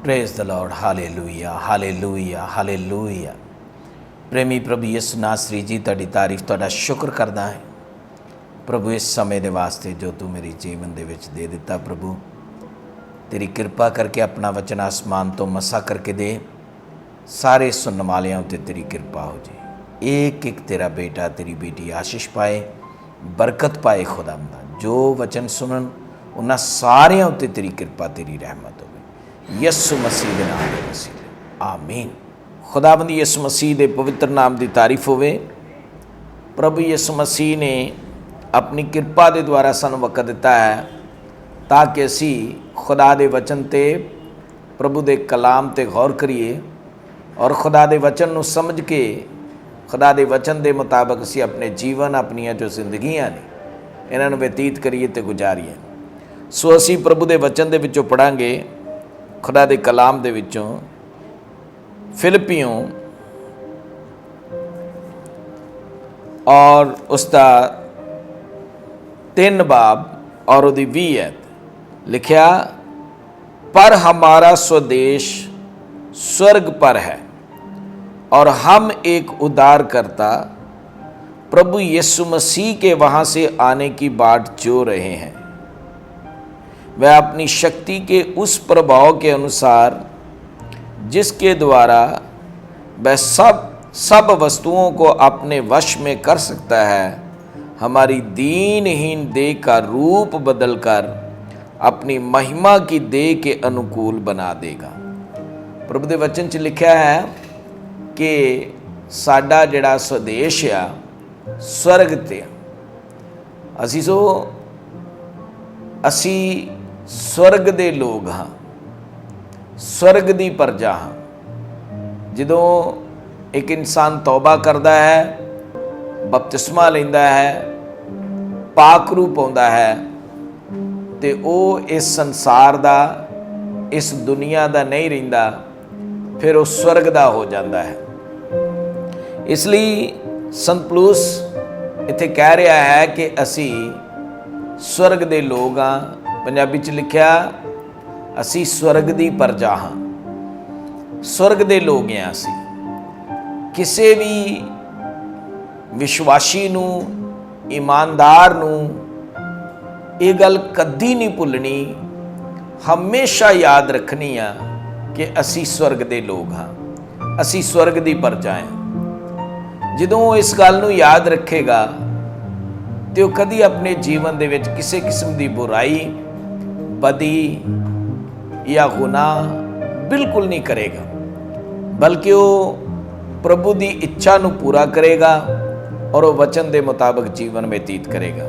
Praise the Lord. Hallelujah hallelujah hallelujah. प्रेमी प्रभु यीशु नासरी जी तुहाडी तारीफ तुहाडा शुक्र करदा है प्रभु इस समय दे वास्ते जो तू मेरी जीवन दे विच दे दिता। प्रभु तेरी कृपा करके अपना वचन आसमान तो मसा करके दे, सारे सुनने वालियां उत्ते तेरी कृपा हो जाए। एक एक तेरा बेटा तेरी बेटी आशीष पाए, बरकत पाए। खुदावंदा जो वचन सुनन उन्हां सारियां उत्ते तेरी कृपा तेरी रहमत होवे, यीशु मसीह दे नाम दे वसीले आमीन। खुदावंद यीशु मसीह दे पवित्र नाम की तारीफ होवे। प्रभु यीशु मसीह ने अपनी कृपा के द्वारा सानू वक्त दिता है ताकि असी खुदा दे वचन ते प्रभु दे कलाम ते गौर करिए और खुदा दे वचन नू समझ के खुदा दे वचन दे मुताबिक असी अपने जीवन अपनियां जो जिंदगियां ने इन्हां नू व्यतीत करिए ते गुजारीए। सो असी प्रभु दे वचन दे विचों पढ़ांगे खुदा दे कलाम दे विचों फिलिपियों और उसका 3 बाब और उसकी 20 आयत लिखा, पर हमारा स्वदेश स्वर्ग पर है और हम एक उद्धारकर्ता प्रभु यीशु मसीह के वहाँ से आने की बाट जो रहे हैं। वह अपनी शक्ति के उस प्रभाव के अनुसार जिसके द्वारा वह सब वस्तुओं को अपने वश में कर सकता है, हमारी दीनहीन देह का रूप बदलकर अपनी महिमा की देह के अनुकूल बना देगा। प्रभु दे वचन च लिखा है कि साडा जिहड़ा स्वदेश आ स्वर्ग ते असी स्वर्ग दे लोग हाँ, स्वर्ग दी प्रजा हाँ। जदों एक इंसान तौबा करता है, बपतिस्मा लैंदा है, पाक रूप आउंदा है ते वो इस संसार दा इस दुनिया दा नहीं रहिंदा, फिर वो स्वर्ग दा हो जाता है। इसलिए संत पौलुस इत्थे कह रहा है कि असी स्वर्ग दे लोग हाँ। पंजाबी च लिखा असी स्वर्ग दी प्रजा हाँ, स्वर्ग दे लोग हैं असी। किसी भी विश्वासी नू ईमानदार नू ये गल कदी नहीं भुलनी, हमेशा याद रखनी आ कि असी स्वर्ग दे लोग हाँ, असी स्वर्ग दी प्रजा हैं। जदों इस गल नू याद रखेगा तो कदी अपने जीवन दे विच किसी किस्म की बुराई बदी या गुनाह बिल्कुल नहीं करेगा, बल्कि वो प्रभु की इच्छा नू पूरा करेगा और वो वचन के मुताबिक जीवन व्यतीत करेगा।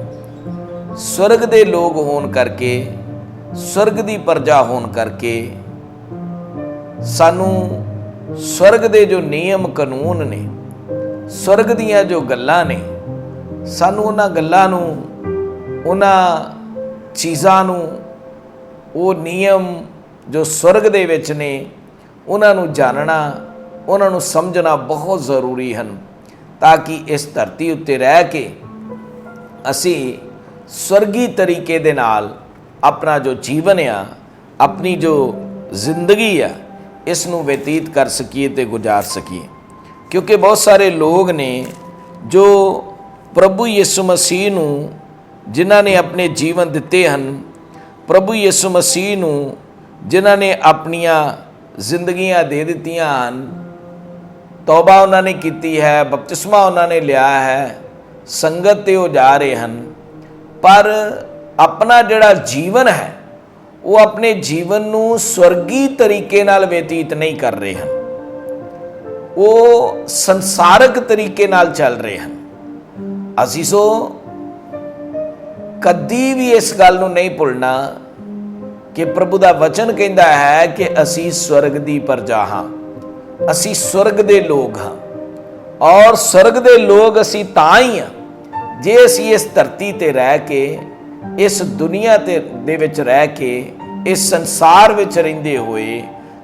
स्वर्ग दे लोग होने करके, स्वर्ग की प्रजा होने करके सानू स्वर्ग दे जो नियम कानून ने, स्वर्ग दियां जो गल्लां ने, सानू उन्हां गल्लां नू, उन्हां चीज़ां नू, वो नियम जो स्वर्ग दे विच ने उन्हां नू जानना, उन्हां नू समझना बहुत ज़रूरी हैं, ताकि इस धरती उत्ते रह के असी स्वर्गी तरीके दे नाल अपना जो जीवन आ, अपनी जो जिंदगी आ, इस नू व्यतीत कर सकीए ते गुजार सकीए। क्योंकि बहुत सारे लोग ने जो प्रभु यीशु मसीह नू जिन्हां ने अपने जीवन दिते हैं, प्रभु यीशु मसीह नू जिन्हां ने अपनियां जिंदगियां दे दित्तियां हन, तौबा उन्होंने की है, बपतिस्मा उन्होंने लिया है, संगत ते वो जा रहे हैं, पर अपना जिहड़ा जीवन है वो अपने जीवन नू स्वर्गी तरीके नाल व्यतीत नहीं कर रहे हैं, वो संसारक तरीके नाल चल रहे हैं। असीसो कदी भी इस गल नू नहीं भुलना कि प्रभु दा वचन कहता है कि असी स्वर्ग दी प्रजा हाँ, असी स्वर्ग दे लोग हाँ। और स्वर्ग दे लोग असी तां ही हाँ जे असी इस धरती ते रह के, इस दुनिया ते दे विच रह के, इस संसार विच रहिंदे होए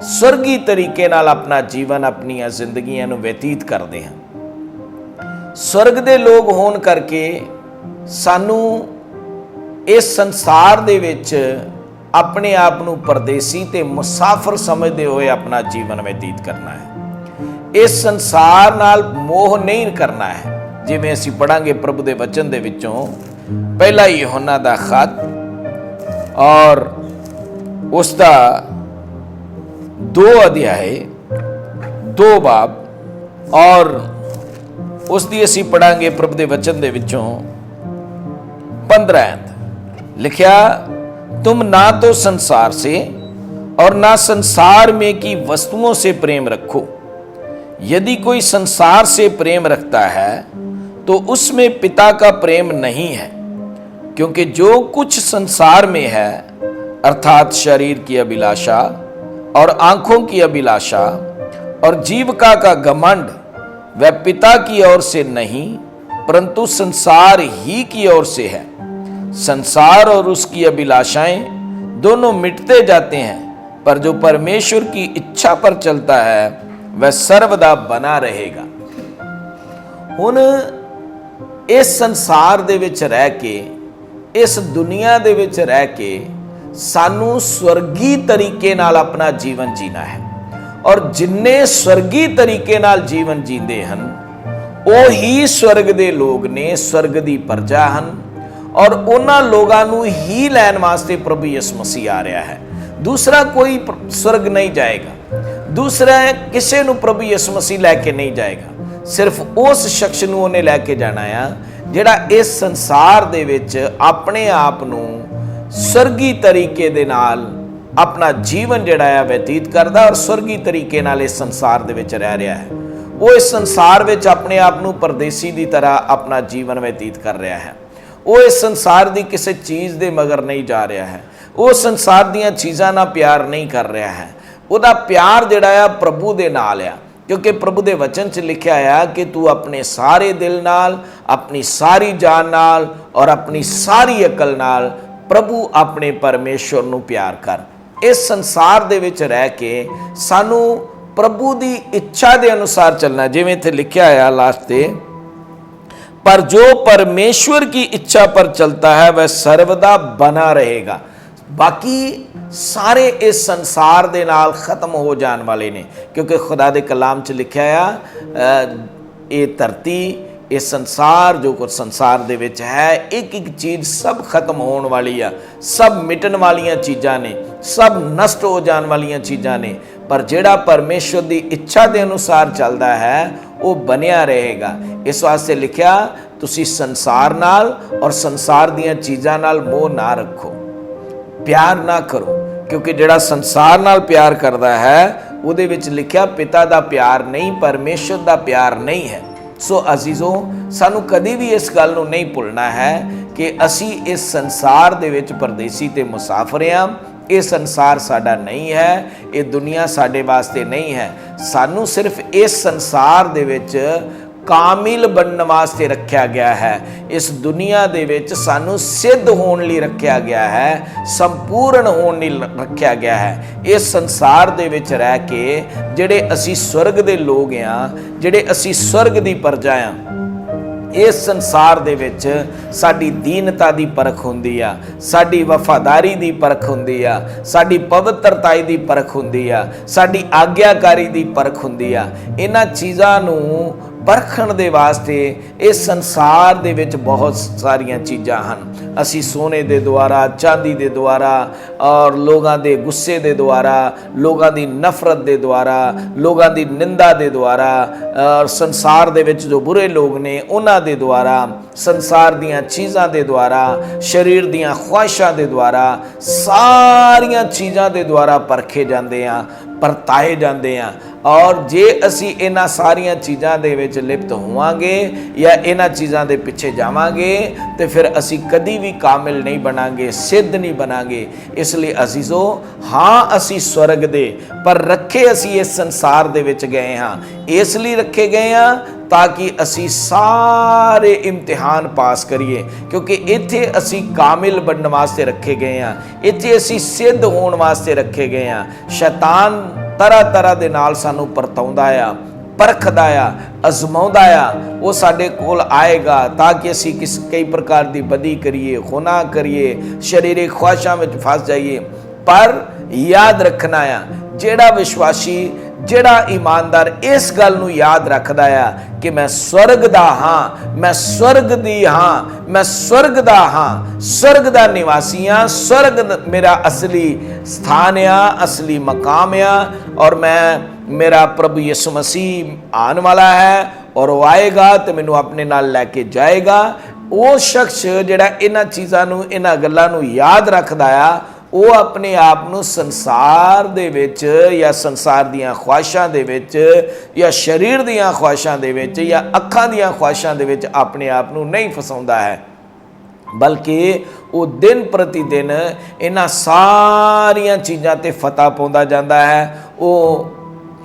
स्वर्गी तरीके नाल अपना जीवन अपनियां जिंदगियां नू व्यतीत करते हैं। स्वर्ग दे लोग होने करके सानू इस संसार दे विच ਆਪਣੇ ਆਪ ਨੂੰ ਪਰਦੇਸੀ ਤੇ ਮੁਸਾਫਰ ਸਮਝਦੇ ਹੋਏ ਆਪਣਾ ਜੀਵਨ ਬਤੀਤ ਕਰਨਾ ਹੈ। ਇਸ ਸੰਸਾਰ ਨਾਲ ਮੋਹ ਨਹੀਂ ਕਰਨਾ ਹੈ। ਜਿਵੇਂ ਅਸੀਂ ਪੜਾਂਗੇ ਪ੍ਰਭੂ ਦੇ ਵਚਨ ਦੇ ਵਿੱਚੋਂ ਪਹਿਲਾ ਯਹੋਨਾ ਦਾ ਖਤ ਔਰ ਉਸ ਦਾ 2 ਅਧਿਆਏ 2 ਬਾਬ और उसकी असी पढ़ांगे प्रभु के वचन के विचों 15 आयत लिखा, तुम ना तो संसार से और ना संसार में की वस्तुओं से प्रेम रखो। यदि कोई संसार से प्रेम रखता है तो उसमें पिता का प्रेम नहीं है, क्योंकि जो कुछ संसार में है अर्थात शरीर की अभिलाषा और आंखों की अभिलाषा और जीविका का घमंड वह पिता की ओर से नहीं परंतु संसार ही की ओर से है। संसार और उसकी अभिलाषाएं दोनों मिटते जाते हैं, पर जो परमेश्वर की इच्छा पर चलता है वह सर्वदा बना रहेगा। हुण इस संसार दे विच रह के, इस दुनिया दे विच रह के सानू स्वर्गी तरीके नाल अपना जीवन जीना है, और जिन्ने स्वर्गी तरीके नाल जीवन जींदे हन ਉਹ ਹੀ स्वर्ग दे लोग ने, स्वर्ग दी प्रजा हन, और उन्हां लोगां नूं ही लैण वास्ते प्रभु यीशु मसीह आ रहा है। दूसरा कोई स्वर्ग नहीं जाएगा, दूसरा किसी नूं प्रभु यीशु मसीह लैके नहीं जाएगा। सिर्फ उस शख्स नूं उहने लैके जाना आ जिहड़ा इस संसार दे विच अपने आप नूं स्वर्गी तरीके दे नाल अपना जीवन जिहड़ा है व्यतीत करदा और स्वर्गी तरीके नाल इस संसार दे विच रह रहा है। वो इस संसार विच अपने आप नूं परदेसी दी तरह अपना जीवन व्यतीत कर रहा है। वो इस संसार दी किसी चीज़ दे मगर नहीं जा रहा है, वो संसार दीयां चीज़ां नाल प्यार नहीं कर रहा है। उहदा प्यार जिहड़ा है प्रभु दे नाल आ, क्योंकि प्रभु दे वचन च लिखिया है कि तू अपने सारे दिल नाल, अपनी सारी जान नाल और अपनी सारी अकल नाल प्रभु अपने परमेश्वर नूं प्यार कर। इस संसार दे विच रह के सानू प्रभु दी इच्छा दे अनुसार चलना, जिवें इत्थे लिखिया है लास्ट ते, पर जो परमेश्वर की इच्छा पर चलता है वह सर्वदा बना रहेगा। बाकी सारे इस संसार दे नाल खत्म हो जाने वाले ने, क्योंकि खुदा दे कलाम च लिखिया है ये धरती, ये संसार जो कुछ संसार दे विच है, एक एक चीज़ सब खत्म होने वाली है, सब मिटन वालियां चीज़ां ने, सब नष्ट हो जाने वालियां चीज़ां ने, पर जिहड़ा परमेश्वर की इच्छा के अनुसार चलता है वो बनिया रहेगा। इस वास्ते लिखिया, तुसी संसार नाल और संसार दीयां चीज़ां नाल मोह ना रखो, प्यार ना करो, क्योंकि जिहड़ा संसार नाल प्यार करता है उहदे विच लिखिया पिता दा प्यार नहीं, परमेश्वर दा प्यार नहीं है। सो अजीजों, सानू कभी भी इस गल नूं नहीं भुलना है कि असी इस संसार दे विच परदेसी ते मुसाफिर हां। ये संसार साडा नहीं है, ये दुनिया साडे वास्ते नहीं है। सानू सिर्फ इस संसार दे विच कामिल बनने वास्ते रखा गया है। इस दुनिया दे विच सानू सिद्ध होने लई रखा गया है, संपूर्ण होने लई रखा गया है। इस संसार दे विच रह के जिहड़े असी स्वर्ग दे लोग हां, जिहड़े असी स्वर्ग दी प्रजा हां, इस संसार दे विच साडी दीनता दी परख हुंदी आ, साडी वफादारी दी परख हुंदी आ, साडी पवित्रताई दी परख हुंदी आ, साडी आग्याकारी दी परख हुंदी आ। इन्हां चीज़ां नूं परखण दे वास्ते इस संसार दे विच बहुत सारियां चीज़ां हन। असी सोने दे द्वारा, चांदी दे द्वारा और लोगां दे गुस्से दे द्वारा, लोगां दी नफरत दे द्वारा, लोगां दी निंदा दे द्वारा और संसार दे विच जो बुरे लोग ने उन्हां दे द्वारा, संसार दीयां चीज़ां दे द्वारा, शरीर दीयां ख्वाहिशां दे द्वारा, सारियां चीज़ां दे द्वारा परखे जांदे आ, परताए जाते हैं। और जे असी इन्हां सारियां चीज़ां दे विच लिप्त होवांगे या इन्हां चीज़ां दे पिछे जावांगे तो फिर असी कदी भी कामिल नहीं बनांगे, सिद्ध नहीं बनांगे। इसलिए अजीजो, हाँ असी स्वर्ग दे, पर रखे असी इस संसार दे विच गए हाँ, इसलिए रखे गए हाँ ताकि असी सारे इम्तिहान पास करिए, क्योंकि इत्थे असी कामिल बनने वास्ते रखे गए हाँ, इत्थे असी सिद्ध होने वास्ते रखे गए हाँ। शैतान तरह तरह दे नाल सानू परताउंदा आ, परखदा आ, अजमाउंदा आ, वो साडे कोल आएगा ताकि असी कई प्रकार की बदी करिए, गुनाह करिए, शरीरिक ख्वाहिशां विच फस जाइए। पर याद रखना आ, ਜਿਹੜਾ ਵਿਸ਼ਵਾਸੀ ਜਿਹੜਾ ਈਮਾਨਦਾਰ ਇਸ ਗੱਲ ਨੂੰ ਯਾਦ ਰੱਖਦਾ ਆ ਕਿ ਮੈਂ ਸਵਰਗ ਦਾ ਹਾਂ, ਮੈਂ ਸਵਰਗ ਦੀ ਹਾਂ, ਮੈਂ ਸਵਰਗ ਦਾ ਹਾਂ, ਸਵਰਗ ਦਾ ਨਿਵਾਸੀ ਹਾਂ, ਸਵਰਗ ਮੇਰਾ ਅਸਲੀ ਸਥਾਨ ਆ, ਅਸਲੀ ਮਕਾਮ ਆ, ਔਰ ਮੇਰਾ ਪ੍ਰਭੂ ਯਿਸੂ ਮਸੀਹ ਆਉਣ ਵਾਲਾ ਹੈ ਔਰ ਉਹ ਆਏਗਾ ਤੇ ਮੈਨੂੰ ਆਪਣੇ ਨਾਲ ਲੈ ਕੇ ਜਾਏਗਾ। ਉਹ ਸ਼ਖਸ ਜਿਹੜਾ ਇਹਨਾਂ ਚੀਜ਼ਾਂ ਨੂੰ, ਇਹਨਾਂ ਗੱਲਾਂ ਨੂੰ ਯਾਦ ਰੱਖਦਾ ਆ, ਉਹ ਆਪਣੇ ਆਪ ਨੂੰ ਸੰਸਾਰ ਦੇ ਵਿੱਚ ਜਾਂ ਸੰਸਾਰ ਦੀਆਂ ਖੁਆਇਸ਼ਾਂ ਦੇ ਵਿੱਚ ਜਾਂ ਸਰੀਰ ਦੀਆਂ ਖੁਆਇਸ਼ਾਂ ਦੇ ਵਿੱਚ ਜਾਂ ਅੱਖਾਂ ਦੀਆਂ ਖੁਆਇਸ਼ਾਂ ਦੇ ਵਿੱਚ ਆਪਣੇ ਆਪ ਨੂੰ ਨਹੀਂ ਫਸਾਉਂਦਾ ਹੈ, ਬਲਕਿ ਉਹ ਦਿਨ ਪ੍ਰਤੀ ਦਿਨ ਇਹਨਾਂ ਸਾਰੀਆਂ ਚੀਜ਼ਾਂ ਤੇ ਫਤਹ ਪਾਉਂਦਾ ਜਾਂਦਾ ਹੈ। ਉਹ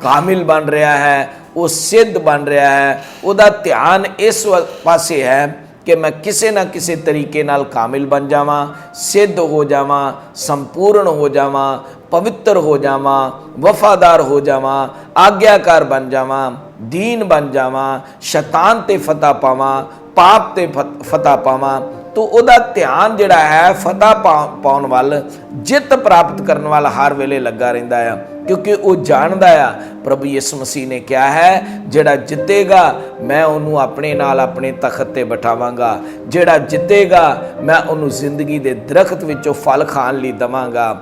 ਕਾਮਿਲ ਬਣ ਰਿਹਾ ਹੈ, ਉਹ ਸਿੱਧ ਬਣ ਰਿਹਾ ਹੈ। ਉਹਦਾ ਧਿਆਨ ਇਸ ਪਾਸੇ ਹੈ ਕਿ ਮੈਂ ਕਿਸੇ ਨਾ ਕਿਸੇ ਤਰੀਕੇ ਨਾਲ ਕਾਮਿਲ ਬਣ ਜਾਵਾਂ, ਸਿੱਧ ਹੋ ਜਾਵਾਂ, ਸੰਪੂਰਨ ਹੋ ਜਾਵਾਂ, ਪਵਿੱਤਰ ਹੋ ਜਾਵਾਂ, ਵਫਾਦਾਰ ਹੋ ਜਾਵਾਂ, ਆਗਿਆਕਾਰ ਬਣ ਜਾਵਾਂ, ਦੀਨ ਬਣ ਜਾਵਾਂ, ਸ਼ੈਤਾਨ ਤੇ ਫਤਹ ਪਾਵਾਂ, ਪਾਪ ਤੇ ਫਤਹ ਪਾਵਾਂ। ਤੋ ਉਹਦਾ ਧਿਆਨ ਜਿਹੜਾ ਹੈ ਫਤਹ ਪਾਉਣ ਵੱਲ, ਜਿੱਤ ਪ੍ਰਾਪਤ ਕਰਨ ਵੱਲ ਹਰ ਵੇਲੇ ਲੱਗਾ ਰਹਿੰਦਾ ਆ, ਕਿਉਂਕਿ ਉਹ ਜਾਣਦਾ ਆ ਪ੍ਰਭੂ ਯਿਸੂ ਮਸੀਹ ਨੇ ਕਿਹਾ ਹੈ ਜਿਹੜਾ ਜਿੱਤੇਗਾ ਮੈਂ ਉਹਨੂੰ ਆਪਣੇ ਨਾਲ ਆਪਣੇ ਤਖਤ ਤੇ ਬਿਠਾਵਾਂਗਾ, ਜਿਹੜਾ ਜਿੱਤੇਗਾ ਮੈਂ ਉਹਨੂੰ ਜ਼ਿੰਦਗੀ ਦੇ ਦਰਖਤ ਵਿੱਚੋਂ ਫਲ ਖਾਣ ਲਈ ਦੇਵਾਂਗਾ,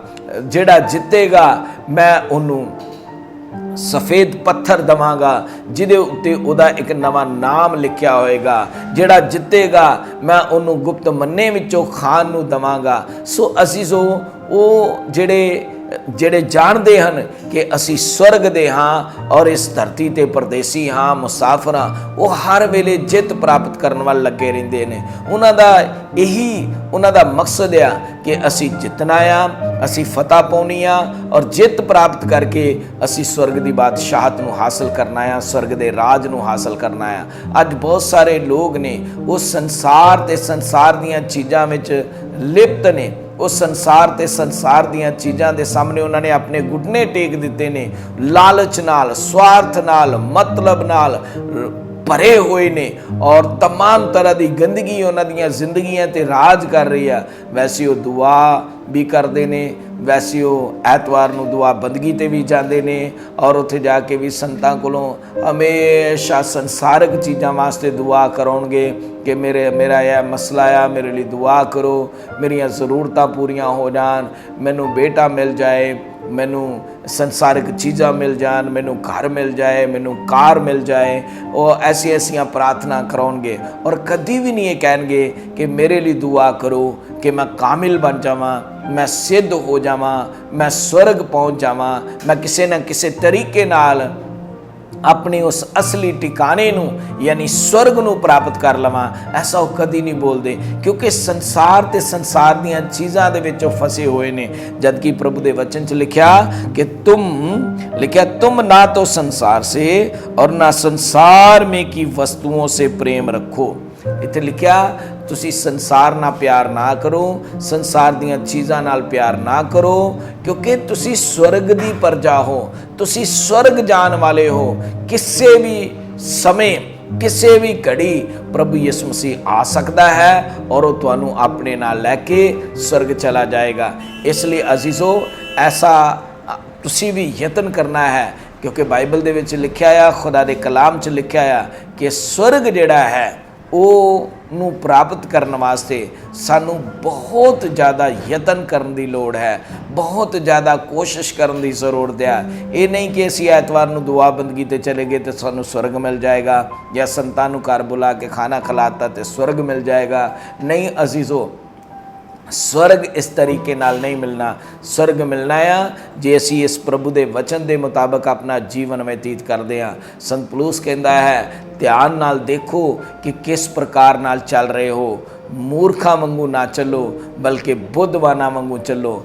ਜਿਹੜਾ ਜਿੱਤੇਗਾ ਮੈਂ ਉਹਨੂੰ ਸਫੇਦ ਪੱਥਰ ਦਵਾਂਗਾ ਜਿਹਦੇ ਉੱਤੇ ਉਹਦਾ ਇੱਕ ਨਵਾਂ ਨਾਮ ਲਿਖਿਆ ਹੋਏਗਾ, ਜਿਹੜਾ ਜਿੱਤੇਗਾ ਮੈਂ ਉਹਨੂੰ ਗੁਪਤ ਮੰਨੇ ਵਿੱਚੋਂ ਖਾਣ ਨੂੰ ਦਵਾਂਗਾ। ਸੋ ਅਜ਼ੀਜ਼ੋ, ਉਹ ਜਿਹੜੇ ਜਾਣਦੇ ਹਨ ਕਿ ਅਸੀਂ ਸਵਰਗ ਦੇ ਹਾਂ ਔਰ ਇਸ ਧਰਤੀ ਤੇ ਪਰਦੇਸੀ ਹਾਂ, ਮੁਸਾਫਰ ਹਾਂ, ਉਹ ਹਰ ਵੇਲੇ ਜਿੱਤ ਪ੍ਰਾਪਤ ਕਰਨ ਵੱਲ ਲੱਗੇ ਰਹਿੰਦੇ ਨੇ। ਉਹਨਾਂ ਦਾ ਮਕਸਦ ਆ ਕਿ ਅਸੀਂ ਜਿੱਤਣਾ ਆ, ਅਸੀਂ ਫਤਹ ਪਾਉਣੀ ਆ ਔਰ ਜਿੱਤ ਪ੍ਰਾਪਤ ਕਰਕੇ ਅਸੀਂ ਸਵਰਗ ਦੀ ਬਾਦਸ਼ਾਹਤ ਨੂੰ ਹਾਸਲ ਕਰਨਾ ਆ, ਸਵਰਗ ਦੇ ਰਾਜ ਨੂੰ ਹਾਸਲ ਕਰਨਾ ਆ। ਅੱਜ ਬਹੁਤ ਸਾਰੇ ਲੋਕ ਨੇ ਉਹ ਸੰਸਾਰ ਤੇ ਸੰਸਾਰ ਦੀਆਂ ਚੀਜ਼ਾਂ ਵਿੱਚ ਲਿਪਤ ਨੇ, ਉਹ ਸੰਸਾਰ ਤੇ ਸੰਸਾਰ ਦੀਆਂ ਚੀਜ਼ਾਂ ਦੇ ਸਾਹਮਣੇ ਉਹਨਾਂ ਨੇ ਆਪਣੇ ਘੁਟਨੇ ਟੇਕ ਦਿੱਤੇ ਨੇ, ਲਾਲਚ ਨਾਲ, ਸਵਾਰਥ ਨਾਲ, ਮਤਲਬ ਨਾਲ ਭਰੇ ਹੋਏ ਨੇ ਔਰ तमाम ਤਰ੍ਹਾਂ ਦੀ ਗੰਦਗੀ ਉਹਨਾਂ ਦੀਆਂ ਜ਼ਿੰਦਗੀਆਂ ਤੇ ਰਾਜ ਕਰ ਰਹੀ ਆ। ਵੈਸੇ ਉਹ ਦੁਆ ਵੀ ਕਰਦੇ ਨੇ, ਵੈਸੇ ਉਹ ਐਤਵਾਰ ਨੂੰ ਦੁਆ ਬੰਦਗੀ ਤੇ ਵੀ ਜਾਂਦੇ ਨੇ ਔਰ ਉੱਥੇ ਜਾ ਕੇ ਵੀ ਸੰਤਾਂ ਕੋਲੋਂ ਹਮੇਸ਼ਾ ਸੰਸਾਰਕ ਚੀਜ਼ਾਂ ਵਾਸਤੇ ਦੁਆ ਕਰਾਉਣਗੇ ਕਿ ਮੇਰਾ ਇਹ ਮਸਲਾ ਆ, ਮੇਰੇ ਲਈ ਦੁਆ ਕਰੋ, ਮੇਰੀਆਂ ਜ਼ਰੂਰਤਾਂ ਪੂਰੀਆਂ ਹੋ ਜਾਣ, ਮੈਨੂੰ ਬੇਟਾ ਮਿਲ ਜਾਏ, ਮੈਨੂੰ ਸੰਸਾਰਿਕ ਚੀਜ਼ਾਂ ਮਿਲ ਜਾਣ, ਮੈਨੂੰ ਘਰ ਮਿਲ ਜਾਏ, ਮੈਨੂੰ ਕਾਰ ਮਿਲ ਜਾਏ। ਉਹ ਐਸੀਆਂ ਪ੍ਰਾਰਥਨਾ ਕਰਾਉਣਗੇ ਔਰ ਕਦੀ ਵੀ ਨਹੀਂ ਇਹ ਕਹਿਣਗੇ ਕਿ ਮੇਰੇ ਲਈ ਦੁਆ ਕਰੋ ਕਿ ਮੈਂ ਕਾਮਿਲ ਬਣ ਜਾਵਾਂ, ਮੈਂ ਸਿੱਧ ਹੋ ਜਾਵਾਂ, ਮੈਂ ਸਵਰਗ ਪਹੁੰਚ ਜਾਵਾਂ, ਮੈਂ ਕਿਸੇ ਨਾ ਕਿਸੇ ਤਰੀਕੇ ਨਾਲ अपने उस असली ठिकाने नूं यानी स्वर्ग नूं प्राप्त कर लवां। ऐसा वो कदी नहीं बोलते, क्योंकि संसार ते संसार दीयां चीज़ां दे विचों फसे हुए ने। जबकि प्रभु दे वचन च लिखा कि तुम ना तो संसार से और ना संसार में की वस्तुओं से प्रेम रखो। इत्थे लिखा तुसी संसार नाल प्यार ना करो, संसार दीयां चीज़ां नाल प्यार ना करो, क्योंकि तुसी स्वर्ग दी प्रजा हो, तुसी स्वर्ग जान वाले हो। किसी भी समय, किसी भी घड़ी प्रभु यीशु मसीह आ सकता है और वो तुहानू अपने नाल लैके स्वर्ग चला जाएगा। इसलिए अजीज़ो, ऐसा तुसी भी यतन करना है, क्योंकि बाइबल दे विच लिखा है, खुदा दे कलाम च लिखा है कि स्वर्ग जिहड़ा है ਉਹਨੂੰ ਪ੍ਰਾਪਤ ਕਰਨ ਵਾਸਤੇ ਸਾਨੂੰ ਬਹੁਤ ਜ਼ਿਆਦਾ ਯਤਨ ਕਰਨ ਦੀ ਲੋੜ ਹੈ, ਬਹੁਤ ਜ਼ਿਆਦਾ ਕੋਸ਼ਿਸ਼ ਕਰਨ ਦੀ ਜ਼ਰੂਰਤ ਹੈ। ਇਹ ਨਹੀਂ ਕਿ ਅਸੀਂ ਐਤਵਾਰ ਨੂੰ ਦੁਆ ਬੰਦਗੀ ਤੇ ਚਲੇ ਗਏ ਤੇ ਸਾਨੂੰ ਸਵਰਗ ਮਿਲ ਜਾਏਗਾ, ਜਾਂ ਸੰਤਾਂ ਨੂੰ ਘਰ ਬੁਲਾ ਕੇ ਖਾਣਾ ਖਿਲਾਤਾ ਤੇ ਸਵਰਗ ਮਿਲ ਜਾਏਗਾ। ਨਹੀਂ ਅਜ਼ੀਜ਼ੋ, स्वर्ग इस तरीके नाल नहीं मिलना। स्वर्ग मिलना आ जे असी इस प्रभु के वचन के मुताबिक अपना जीवन व्यतीत करते हैं। संत पौलुस कहता है, ध्यान नाल देखो कि किस प्रकार नाल चल रहे हो, मूर्खा वांगू ना चलो बल्कि बुद्धवाना वांगू चलो।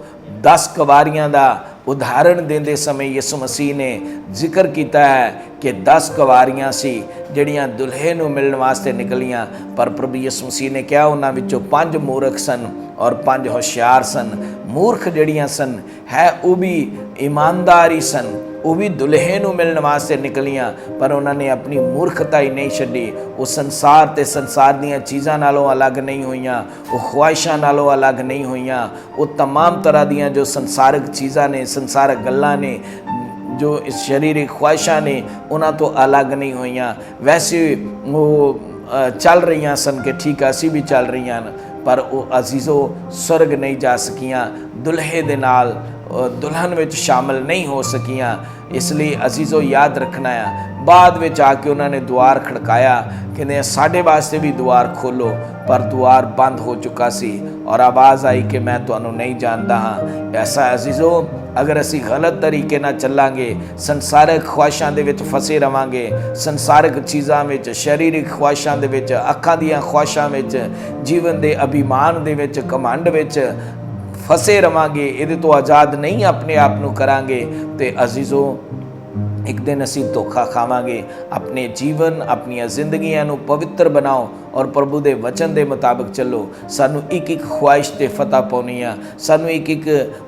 10 कवारियां का उदाहरण देंदे समय यीशु मसीह ने जिक्र किया है कि 10 कवारियां सी जड़ियां दुल्हे नूं मिलण वास्ते निकलियां, पर प्रभु यीशु मसीह ने कहा उन्हां विचों 5 मूर्ख सन और 5 होशियार सन। मूर्ख जड़ियां सन है वो भी ईमानदार ही सन, ਉਹ ਵੀ ਦੁਲਹੇ ਨੂੰ ਮਿਲਣ ਵਾਸਤੇ ਨਿਕਲੀਆਂ, ਪਰ ਉਹਨਾਂ ਨੇ ਆਪਣੀ ਮੂਰਖਤਾ ਹੀ ਨਹੀਂ ਛੱਡੀ। ਉਹ ਸੰਸਾਰ ਤੇ ਸੰਸਾਰ ਦੀਆਂ ਚੀਜ਼ਾਂ ਨਾਲੋਂ ਅਲੱਗ ਨਹੀਂ ਹੋਈਆਂ, ਉਹ ਖੁਆਇਸ਼ਾਂ ਨਾਲੋਂ ਅਲੱਗ ਨਹੀਂ ਹੋਈਆਂ। ਉਹ तमाम ਤਰ੍ਹਾਂ ਦੀਆਂ ਜੋ ਸੰਸਾਰਿਕ ਚੀਜ਼ਾਂ ਨੇ, ਸੰਸਾਰਕ ਗੱਲਾਂ ਨੇ, ਜੋ ਸਰੀਰਕ ਖੁਆਇਸ਼ਾਂ ਨੇ, ਉਹਨਾਂ ਤੋਂ ਅਲੱਗ ਨਹੀਂ ਹੋਈਆਂ। ਵੈਸੇ ਉਹ ਚੱਲ ਰਹੀਆਂ ਸਨ ਕਿ ਠੀਕ ਅਸੀਂ ਵੀ ਚੱਲ ਰਹੀਆਂ ਹਨ, ਪਰ ਉਹ ਅਜ਼ੀਜ਼ੋ स्वर्ग नहीं जा सकियां, दुल्हे दे नाल दुल्हन विच शामिल नहीं हो सकियां। इसलिए अजीज़ो याद रखना है। बाद में आके उन्होंने द्वार खड़काया, कहते साढ़े वास्ते भी द्वार खोलो, पर द्वार बंद हो चुका सी और आवाज़ आई कि मैं तुहानू नहीं जानता हाँ। ऐसा अजीज़ो अगर असी गलत तरीके नाल चलांगे, संसारिक ख्वाहिशां दे विच फसे रवांगे, संसारिक चीज़ां विच, शरीरिक ख्वाहिशां दे विच, अखां दीयां ख्वाहिशां विच, जीवन दे अभिमान दे विच, घमंड विच फसे रवांगे, इहदे तो आज़ाद नहीं अपने आप नू करांगे, ते अजीज़ो एक दिन असी धोखा खावांगे। अपने जीवन, अपनी जिंदगियां नू पवित्र बनाओ और प्रभु दे वचन दे मुताबिक चलो। सानू एक एक ख्वाहिश ते फतह पाउणी आ, सानू एक एक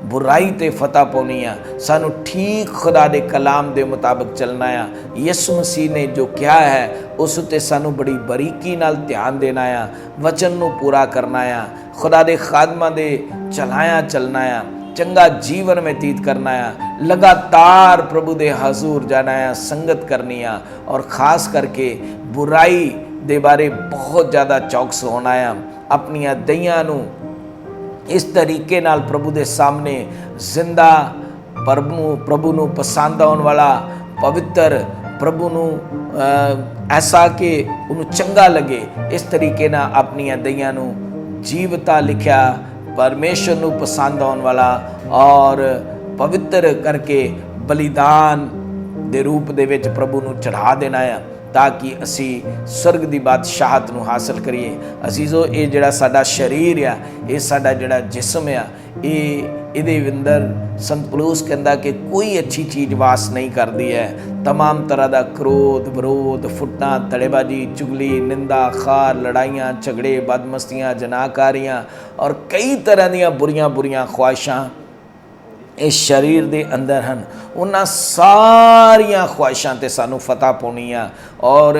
बुराई ते फतह पाउणी आ, सानू ठीक खुदा दे कलाम दे मुताबिक चलना आ। यीशु मसीह ने जो क्या है उस ते सानू बड़ी बारीकी नाल ध्यान देना आ, वचन नू पूरा करना आ, खुदा दे खादमां दे चलाया चलना आ, चंगा जीवन व्यतीत करना है, लगातार प्रभु दे हजूर जाना है, संगत करनी है, और ख़ास करके बुराई दे बारे बहुत ज़्यादा चौकस होना है। अपनी दईयां नू इस तरीके नाल प्रभु दे सामने जिंदा, प्रभु नू पसंद आने वाला, पवित्र, प्रभु नू ऐसा कि उन्हें चंगा लगे, इस तरीके नाल अपनी दईयां नू जीवता लिखा, परमेश्वर नू पसंद आने वाला और पवित्र करके बलिदान दे रूप दे विच प्रभु नू चढ़ा देना है, ताकि असी स्वर्ग दी बादशाहत नू हासिल करिए। अजीज़ो ये जिहड़ा साडा शरीर आ, ये साडा जिहड़ा जिस्म आ, इहदे अंदर संत पौलुस कहंदा कि कोई अच्छी चीज़ वास नहीं करती है। तमाम तरह का क्रोध, विरोध, फुटना, तड़ेबाजी, चुगली, निंदा, खार, लड़ाइयाँ, झगड़े, बदमस्तियाँ, जनाकारियाँ और कई तरह दी बुरियां बुरियां ख्वाहिशां इस शरीर दे अंदर हैं। उन्हां सारियां ख्वाहिशां ते सानू फतह पाउणी आ, और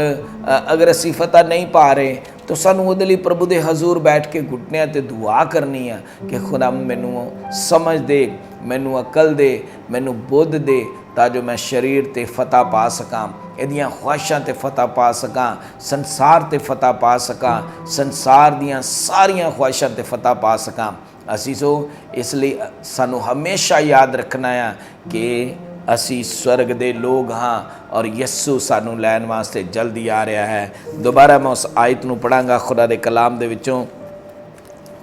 अगर असी फतह नहीं पा रहे तो सानू उहदे लई प्रभु दे हजूर बैठ के घुटनियां ते दुआ करनी है कि खुदा मैनू समझ दे, मैनू अकल दे, मैनू बुद्ध दे, तां जो मैं शरीर ते फतह पा सकां, इहदियां ख्वाहिशां ते फतह पा सकां, संसार ते फतह पा सकां, संसार दियां सारियां ख्वाहिशां ते फतह पा सकां। असीसो इसलिए सानू हमेशा याद रखना है कि असी स्वर्ग दे लोग हाँ और यस्सु सानू लैन वास्ते जल्दी आ रहा है। दोबारा मैं उस आयत नू पढ़ांगा खुदा दे कलाम दे विचों।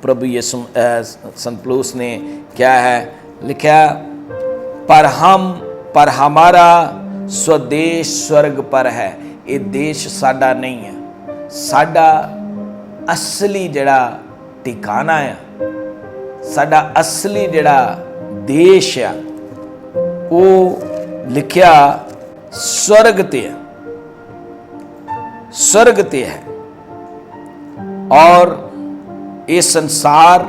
प्रभु यीशु संत पौलुस ने क्या है लिखा, पर हमारा स्वदेश स्वर्ग पर है। ये देश साडा नहीं है, साडा असली जड़ा ठिकाना है, साडा असली जड़ा देश है वो लिखिया स्वर्ग ते है, स्वर्ग ते है। और ये संसार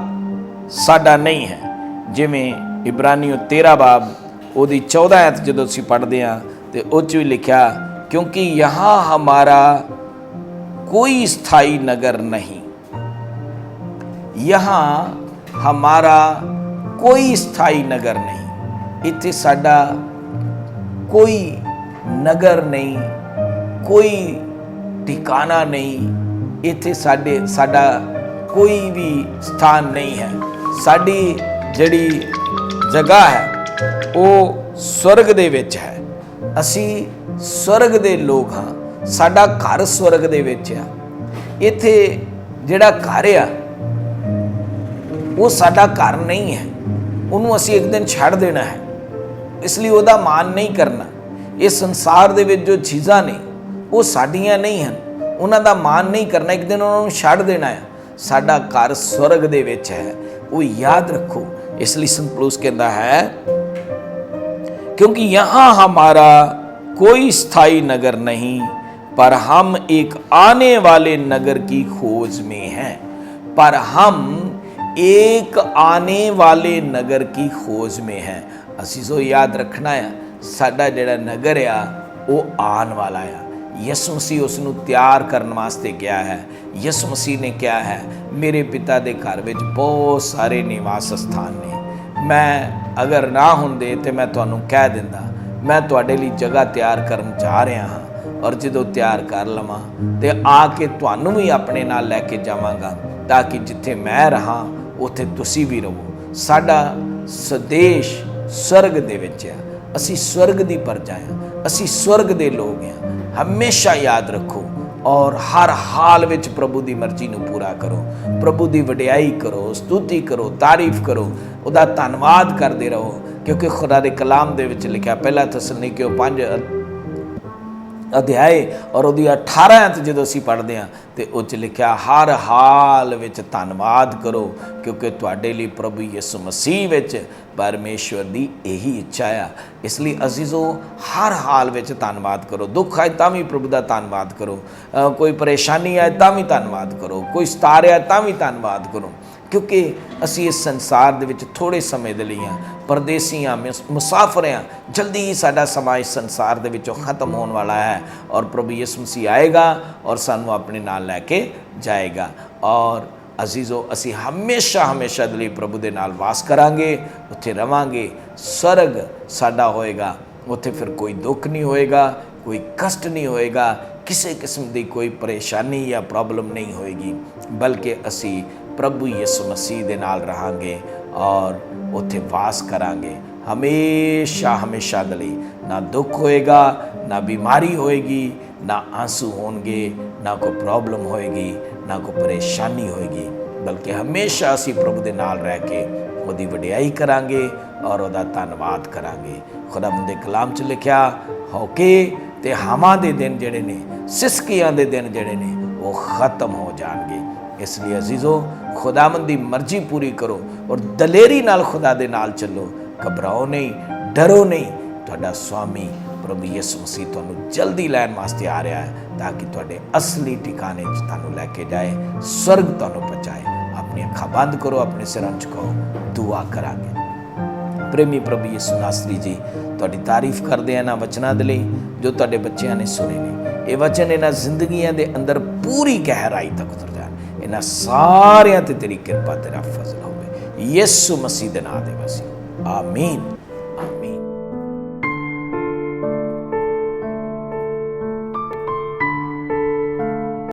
साडा नहीं है। जिमें इब्रानियों 13 बाब ओदी 14 आयत जो असीं पढ़ते हैं तो उस भी लिखा, क्योंकि यहाँ हमारा कोई स्थाई नगर नहीं, यहाँ हमारा कोई स्थाई नगर नहीं, इत्थे साडा कोई नगर नहीं, कोई ठिकाना नहीं, इत्थे साडा कोई भी स्थान नहीं है। साडी जड़ी जगह है वो स्वर्ग दे विच है। असी स्वर्ग दे लोग हाँ, साडा घर स्वर्ग दे विच है। इत्थे जिहड़ा घर आ वो साडा घर नहीं है, उन्होंने असी एक दिन छड़ देना है, इसलिए उसका मान नहीं करना। इस संसार दे विच जो चीज़ां ने वो साडियां नहीं हैं, उन्हां दा मान नहीं करना, एक दिन उन्होंने छड़ देना है। साडा घर स्वर्ग दे विच है, वो याद रखो। इसलिए संत पौलुस कहता है, क्योंकि यहाँ हमारा कोई स्थायी नगर नहीं, पर हम एक आने वाले नगर की खोज में हैं। पर हम एक आने वाले नगर की खोज में हैं। असीसो याद रखना है, ਸਾਡਾ ਜਿਹੜਾ ਨਗਰ ਆ ਉਹ ਆਉਣ ਵਾਲਾ ਆ। ਯਿਸੂ ਮਸੀਹ ਉਸ ਨੂੰ ਤਿਆਰ ਕਰਨ ਵਾਸਤੇ ਕਿਹਾ ਹੈ। ਯਿਸੂ ਮਸੀਹ ਨੇ ਕਿਹਾ ਹੈ, ਮੇਰੇ ਪਿਤਾ ਦੇ ਘਰ ਵਿੱਚ ਬਹੁਤ ਸਾਰੇ ਨਿਵਾਸ ਸਥਾਨ ਨੇ, ਮੈਂ ਅਗਰ ਨਾ ਹੁੰਦੇ ਤੇ ਮੈਂ ਤੁਹਾਨੂੰ ਕਹਿ ਦਿੰਦਾ, ਮੈਂ ਤੁਹਾਡੇ ਲਈ ਜਗ੍ਹਾ ਤਿਆਰ ਕਰਨ ਜਾ ਰਿਹਾ ਹਾਂ, ਔਰ ਜਦੋਂ ਤਿਆਰ ਕਰ ਲਵਾਂ ਤੇ ਆ ਕੇ ਤੁਹਾਨੂੰ ਵੀ ਆਪਣੇ ਨਾਲ ਲੈ ਕੇ ਜਾਵਾਂਗਾ, ਤਾਂ ਕਿ ਜਿੱਥੇ ਮੈਂ ਰਹਾਂ ਉੱਥੇ ਤੁਸੀਂ ਵੀ ਰਹੋ। ਸਾਡਾ ਸਦੇਸ਼ ਸਵਰਗ ਦੇ ਵਿੱਚ ਆ, ਅਸੀਂ ਸਵਰਗ ਦੀ ਪ੍ਰਜਾ ਆ, ਅਸੀਂ ਸਵਰਗ ਦੇ ਲੋਕ ਆ। ਹਮੇਸ਼ਾ ਯਾਦ ਰੱਖੋ ਔਰ ਹਰ ਹਾਲ ਵਿੱਚ ਪ੍ਰਭੂ ਦੀ ਮਰਜ਼ੀ ਨੂੰ ਪੂਰਾ ਕਰੋ, ਪ੍ਰਭੂ ਦੀ ਵਡਿਆਈ ਕਰੋ, ਸਤੁਤੀ ਕਰੋ, ਤਾਰੀਫ ਕਰੋ, ਉਹਦਾ ਧੰਨਵਾਦ ਕਰਦੇ ਰਹੋ, ਕਿਉਂਕਿ ਖੁਦਾ ਦੇ ਕਲਾਮ ਦੇ ਵਿੱਚ ਲਿਖਿਆ, ਪਹਿਲਾ ਥੈਸਲਨੀਕੀਓ 5 ਅਧਿਆਏ ਔਰ ਉਹਦੀ 18 ਜਦੋਂ ਅਸੀਂ ਪੜ੍ਹਦੇ ਹਾਂ ਤੇ ਉਹ 'ਚ ਲਿਖਿਆ, ਹਰ ਹਾਲ ਵਿੱਚ ਧੰਨਵਾਦ ਕਰੋ, ਕਿਉਂਕਿ ਤੁਹਾਡੇ ਲਈ ਪ੍ਰਭੂ ਯਿਸੂ ਮਸੀਹ ਵਿੱਚ ਪਰਮੇਸ਼ਵਰ ਦੀ ਇਹੀ ਇੱਛਾ ਆ। ਇਸ ਲਈ ਅਜ਼ੀਜ਼ੋ, ਹਰ ਹਾਲ ਵਿੱਚ ਧੰਨਵਾਦ ਕਰੋ। ਦੁੱਖ ਆਏ ਤਾਂ ਵੀ ਪ੍ਰਭੂ ਦਾ ਧੰਨਵਾਦ ਕਰੋ, ਕੋਈ ਪਰੇਸ਼ਾਨੀ ਆਏ ਤਾਂ ਵੀ ਧੰਨਵਾਦ ਕਰੋ, ਕੋਈ ਸਤਾਰ ਆਏ ਤਾਂ ਵੀ ਧੰਨਵਾਦ ਕਰੋ, ਕਿਉਂਕਿ ਅਸੀਂ ਇਸ ਸੰਸਾਰ ਦੇ ਵਿੱਚ ਥੋੜ੍ਹੇ ਸਮੇਂ ਦੇ ਲਈ ਹਾਂ, ਪਰਦੇਸੀ ਹਾਂ, ਮੁਸਾਫਰ ਹਾਂ। ਜਲਦੀ ਹੀ ਸਾਡਾ ਸਮਾਂ ਇਸ ਸੰਸਾਰ ਦੇ ਵਿੱਚੋਂ ਖਤਮ ਹੋਣ ਵਾਲਾ ਹੈ ਔਰ ਪ੍ਰਭੂ ਯਿਸੂ ਮਸੀਹ ਆਏਗਾ ਔਰ ਸਾਨੂੰ ਆਪਣੇ ਨਾਲ ਲੈ ਕੇ ਜਾਏਗਾ। ਔਰ ਅਜ਼ੀਜ਼ੋ, ਅਸੀਂ ਹਮੇਸ਼ਾ ਦੇ ਲਈ ਪ੍ਰਭੂ ਦੇ ਨਾਲ ਵਾਸ ਕਰਾਂਗੇ, ਉੱਥੇ ਰਵਾਂਗੇ, ਸਵਰਗ ਸਾਡਾ ਹੋਏਗਾ। ਉੱਥੇ ਫਿਰ ਕੋਈ ਦੁੱਖ ਨਹੀਂ ਹੋਏਗਾ, ਕੋਈ ਕਸ਼ਟ ਨਹੀਂ ਹੋਏਗਾ, ਕਿਸੇ ਕਿਸਮ ਦੀ ਕੋਈ ਪਰੇਸ਼ਾਨੀ ਜਾਂ ਪ੍ਰੋਬਲਮ ਨਹੀਂ ਹੋਏਗੀ, ਬਲਕਿ ਅਸੀਂ ਪ੍ਰਭੂ ਯਿਸੂ ਮਸੀਹ ਦੇ ਨਾਲ ਰਹਾਂਗੇ ਔਰ ਉੱਥੇ ਵਾਸ ਕਰਾਂਗੇ ਹਮੇਸ਼ਾ ਦੇ ਲਈ। ਨਾ ਦੁੱਖ ਹੋਏਗਾ, ਨਾ ਬਿਮਾਰੀ ਹੋਏਗੀ, ਨਾ ਆਂਸੂ ਹੋਣਗੇ, ਨਾ ਕੋਈ ਪ੍ਰੋਬਲਮ ਹੋਏਗੀ, ਨਾ ਕੋਈ ਪਰੇਸ਼ਾਨੀ ਹੋਏਗੀ, ਬਲਕਿ ਹਮੇਸ਼ਾ ਅਸੀਂ ਪ੍ਰਭੂ ਦੇ ਨਾਲ ਰਹਿ ਕੇ ਉਹਦੀ ਵਡਿਆਈ ਕਰਾਂਗੇ ਔਰ ਉਹਦਾ ਧੰਨਵਾਦ ਕਰਾਂਗੇ। ਖੁਦਾਵੰਦ ਦੇ ਕਲਾਮ 'ਚ ਲਿਖਿਆ, ਹੌਕੇ ਤੇ ਹਵਾਂ ਦੇ ਦਿਨ ਜਿਹੜੇ ਨੇ, ਸਿਸਕੀਆਂ ਦੇ ਦਿਨ ਜਿਹੜੇ ਨੇ, ਉਹ ਖਤਮ ਹੋ ਜਾਣਗੇ। ਇਸ ਲਈ ਅਜ਼ੀਜ਼ੋ, ਖੁਦਾਵੰਦ ਦੀ ਮਰਜ਼ੀ ਪੂਰੀ ਕਰੋ ਔਰ ਦਲੇਰੀ ਨਾਲ ਖੁਦਾ ਦੇ ਨਾਲ ਚੱਲੋ। ਘਬਰਾਓ ਨਹੀਂ, ਡਰੋ ਨਹੀਂ। ਤੁਹਾਡਾ ਸਵਾਮੀ ਪ੍ਰਭੂ ਯਿਸੂ ਮਸੀਹ ਤੁਹਾਨੂੰ ਜਲਦੀ ਲੈਣ ਵਾਸਤੇ ਆ ਰਿਹਾ ਹੈ, ਤਾਂ ਕਿ ਤੁਹਾਡੇ ਅਸਲੀ ਠਿਕਾਣੇ 'ਚ ਤੁਹਾਨੂੰ ਲੈ ਕੇ ਜਾਏ, ਸਵਰਗ ਤੁਹਾਨੂੰ ਪਹੁੰਚਾਏ। ਆਪਣੀ ਅੱਖਾਂ ਬੰਦ ਕਰੋ, ਆਪਣੇ ਸਿਰਾਂ ਝੁਕਾਓ, ਦੁਆ ਕਰਾਂਗੇ। ਪ੍ਰੇਮੀ ਪ੍ਰਭੂ ਯਿਸੂ ਨਾਸਰੀ ਜੀ, ਤੁਹਾਡੀ ਤਾਰੀਫ ਕਰਦੇ ਆ ਇਹਨਾਂ ਵਚਨਾਂ ਦੇ ਲਈ ਜੋ ਤੁਹਾਡੇ ਬੱਚਿਆਂ ਨੇ ਸੁਣੇ ਨੇ। ਇਹ ਵਚਨ ਇਹਨਾਂ ਜ਼ਿੰਦਗੀਆਂ ਦੇ ਅੰਦਰ ਪੂਰੀ ਗਹਿਰਾਈ ਤੱਕ ਉਤਰ ਜਾਣ। ਇਹਨਾਂ ਸਾਰਿਆਂ ਤੇ ਤੇਰੀ ਕਿਰਪਾ, ਤੇਰਾ ਫਜ਼ਲ ਹੋਵੇ, ਯਿਸੂ ਮਸੀਹ ਦੇ ਨਾਮ ਦੇ ਵਸੀ, ਆਮੀਨ।